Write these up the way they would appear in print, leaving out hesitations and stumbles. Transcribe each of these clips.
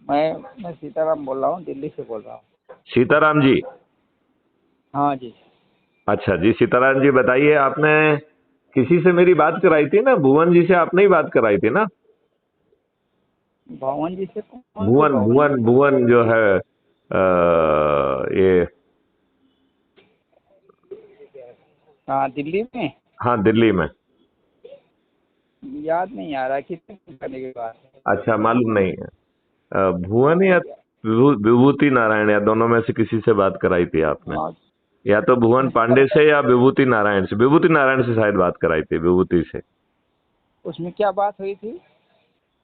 मैं सीताराम बोल रहा हूँ, दिल्ली से बोल रहा हूँ। सीताराम जी? हाँ जी। अच्छा जी, सीताराम जी बताइए, आपने किसी से मेरी बात कराई थी ना? भुवन जी से आपने ही बात कराई थी ना? भवन जी से? कौन से भुवन भवन भुवन जी? भुवन जो है ये। हाँ, दिल्ली में। हाँ, दिल्ली में। याद नहीं आ रहा कितने दिन करने के बाद। अच्छा, मालूम नहीं है। भुवन या विभूति नारायण, या दोनों में से किसी से बात कराई थी आपने? हाँ, या तो भुवन पांडे से या विभूति नारायण से। विभूति नारायण से शायद बात कराई थी, विभूति से। उसमें क्या बात हुई थी?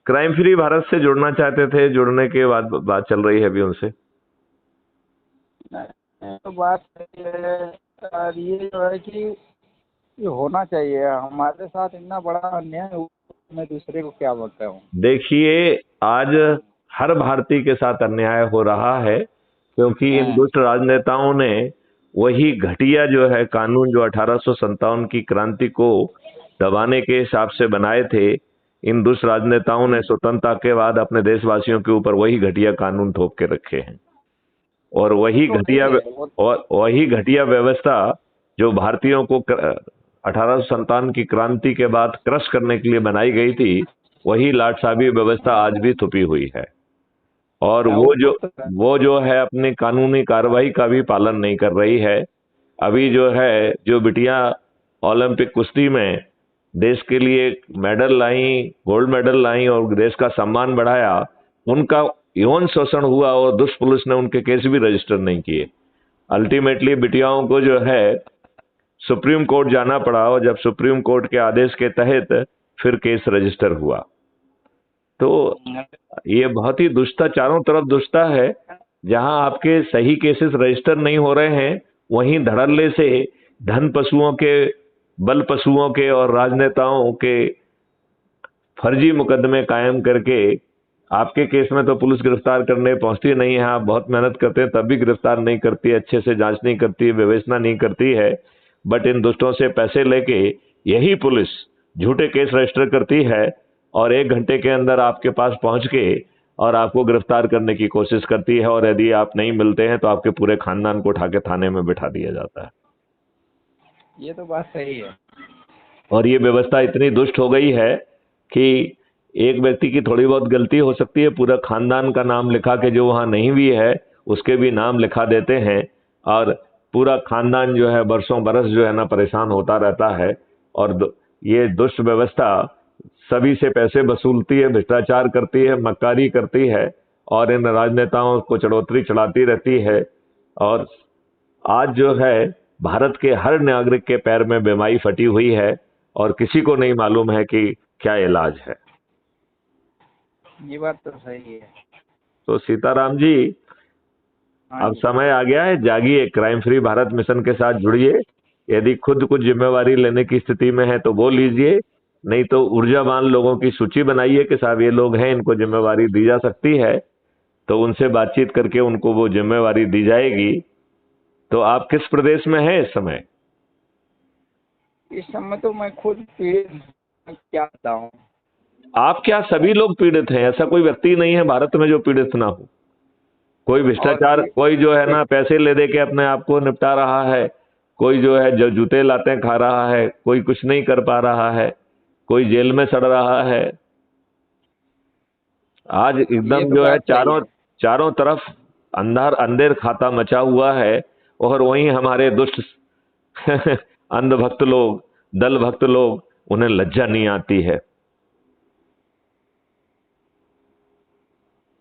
क्राइम फ्री भारत से जुड़ना चाहते थे, जुड़ने के बाद बात चल रही है अभी उनसे। तो बात ये जो है कि ये होना चाहिए, हमारे साथ इतना बड़ा अन्याय हुआ, मैं दूसरे को क्या बोलता हूँ। देखिए, आज हर भारतीय के साथ अन्याय हो रहा है, क्योंकि इन दुष्ट राजनेताओं ने वही घटिया जो है कानून, जो 1857 की क्रांति को दबाने के हिसाब से बनाए थे, इन दुष्ट राजनेताओं ने स्वतंत्रता के बाद अपने देशवासियों के ऊपर वही घटिया कानून थोप के रखे हैं। और वही घटिया व्यवस्था जो भारतीयों को 1857 की क्रांति के बाद क्रश करने के लिए बनाई गई थी, वही लाट साहबी व्यवस्था आज भी छुपी हुई है। और वो जो है अपनी कानूनी कार्रवाई का भी पालन नहीं कर रही है। अभी जो है, जो बिटिया ओलंपिक कुश्ती में देश के लिए मेडल लाई, गोल्ड मेडल लाई और देश का सम्मान बढ़ाया, उनका यौन शोषण हुआ और दुष्ट पुलिस ने उनके केस भी रजिस्टर नहीं किए। अल्टीमेटली बिटियाओं को जो है सुप्रीम कोर्ट जाना पड़ा, और जब सुप्रीम कोर्ट के आदेश के तहत फिर केस रजिस्टर हुआ। तो ये बहुत ही दुष्टता, चारों तरफ दुष्टता है। जहां आपके सही केसेस रजिस्टर नहीं हो रहे हैं, वहीं धड़ल्ले से धन पशुओं के, बल पशुओं के और राजनेताओं के फर्जी मुकदमे कायम करके आपके केस में तो पुलिस गिरफ्तार करने पहुंचती नहीं है। आप बहुत मेहनत करते हैं तब भी गिरफ्तार नहीं करती है, अच्छे से जांच नहीं करती है, विवेचना नहीं करती है। बट इन दुष्टों से पैसे लेके यही पुलिस झूठे केस रजिस्टर करती है और 1 घंटे के अंदर आपके पास पहुंच के और आपको गिरफ्तार करने की कोशिश करती है। और यदि आप नहीं मिलते हैं तो आपके पूरे खानदान को उठा के थाने में बिठा दिया जाता है। ये तो बात सही है। और ये व्यवस्था इतनी दुष्ट हो गई है कि एक व्यक्ति की थोड़ी बहुत गलती हो सकती है, पूरा खानदान का नाम लिखा के, जो वहां नहीं भी है उसके भी नाम लिखा देते हैं, और पूरा खानदान जो है बरसों बरस जो है ना परेशान होता रहता है। और ये दुष्ट व्यवस्था सभी से पैसे वसूलती है, भ्रष्टाचार करती है, मक्कारी करती है और इन राजनेताओं को चढ़ोतरी चढ़ाती रहती है। और आज जो है भारत के हर नागरिक के पैर में बीमारी फटी हुई है और किसी को नहीं मालूम है कि क्या इलाज है। ये बात तो सही है। तो सीताराम जी, अब समय आ गया है, जागिए, क्राइम फ्री भारत मिशन के साथ जुड़िए। यदि खुद कुछ जिम्मेवारी लेने की स्थिति में है तो वो लीजिए, नहीं तो ऊर्जावान लोगों की सूची बनाइए कि साहब ये लोग हैं, इनको जिम्मेवारी दी जा सकती है, तो उनसे बातचीत करके उनको वो जिम्मेवारी दी जाएगी। तो आप किस प्रदेश में हैं इस समय? इस समय तो मैं खुद पीड़ित क्या बताऊं। आप क्या, सभी लोग पीड़ित हैं? ऐसा कोई व्यक्ति नहीं है भारत में जो पीड़ित ना हो। कोई भ्रष्टाचार, कोई जो है ना पैसे ले दे के अपने आप को निपटा रहा है, कोई जो है जो जूते लाते खा रहा है, कोई कुछ नहीं कर पा रहा है, कोई जेल में सड़ रहा है। आज एकदम जो है चारों तरफ अंधेर खाता मचा हुआ है। और वहीं हमारे दुष्ट अंधभक्त लोग, दल भक्त लोग, उन्हें लज्जा नहीं आती है।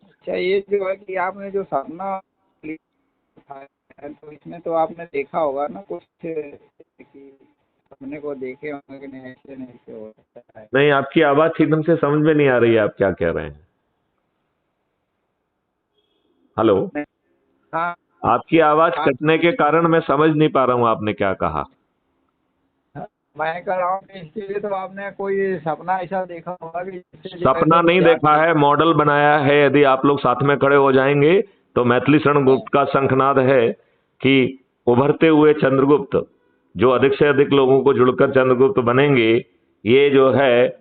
अच्छा, ये जो है कि आपने जो सपना है तो इसमें तो आपने देखा होगा ना कुछ कि सपने को देखे होंगे कि नहीं, ऐसे नहीं ऐसे हो सकता है। नहीं, आपकी आवाज ठीक ढंग से समझ में नहीं आ रही है, आप क्या कह रहे हैं? हेलो, हाँ, आपकी आवाज कटने के कारण मैं समझ नहीं पा रहा हूँ आपने क्या कहा। मैं कह रहा हूँ कि इसके लिए तो आपने कोई सपना ऐसा देखा होगा कि सपना नहीं देखा है, मॉडल बनाया है। यदि आप लोग साथ में खड़े हो जाएंगे तो मैथिली शरण गुप्त का शंखनाद है कि उभरते हुए चंद्रगुप्त, जो अधिक से अधिक लोगों को जुड़कर चंद्रगुप्त बनेंगे। ये जो है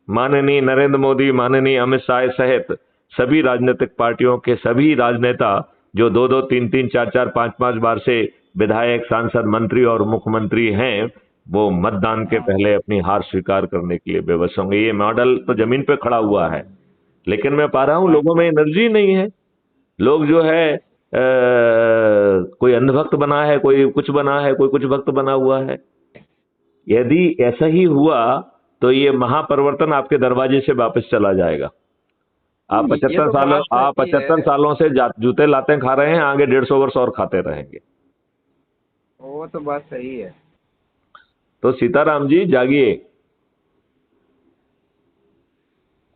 माननीय नरेंद्र मोदी, माननीय अमित शाह सहित सभी राजनीतिक पार्टियों के सभी राजनेता जो 2-2, 3-3, 4-4, 5-5 बार से विधायक, सांसद, मंत्री और मुख्यमंत्री हैं, वो मतदान के पहले अपनी हार स्वीकार करने के लिए बेबस होंगे। ये मॉडल तो जमीन पे खड़ा हुआ है, लेकिन मैं पा रहा हूं लोगों में एनर्जी नहीं है। लोग जो है कोई अंधभक्त बना है, कोई कुछ बना है, कोई कुछ भक्त बना हुआ है। यदि ऐसा ही हुआ तो ये महापरिवर्तन आपके दरवाजे से वापस चला जाएगा। आप 75 सालों से जूते लाते खा रहे हैं, आगे 150 वर्ष और खाते रहेंगे। वो तो बात सही है। तो सीताराम जी जागिए।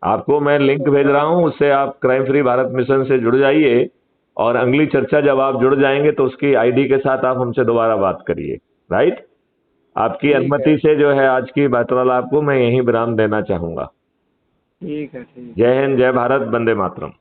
आपको मैं लिंक भेज रहा हूं, उससे आप क्राइम फ्री भारत मिशन से जुड़ जाइए, और अगली चर्चा जब आप जुड़ जाएंगे तो उसकी आईडी के साथ आप हमसे दोबारा बात करिए। राइट? आपकी अनुमति से जो है आज की वार्तालाप को मैं यहीं विराम देना चाहूंगा। ठीक है। जय हिंद, जय भारत, वंदे मातरम।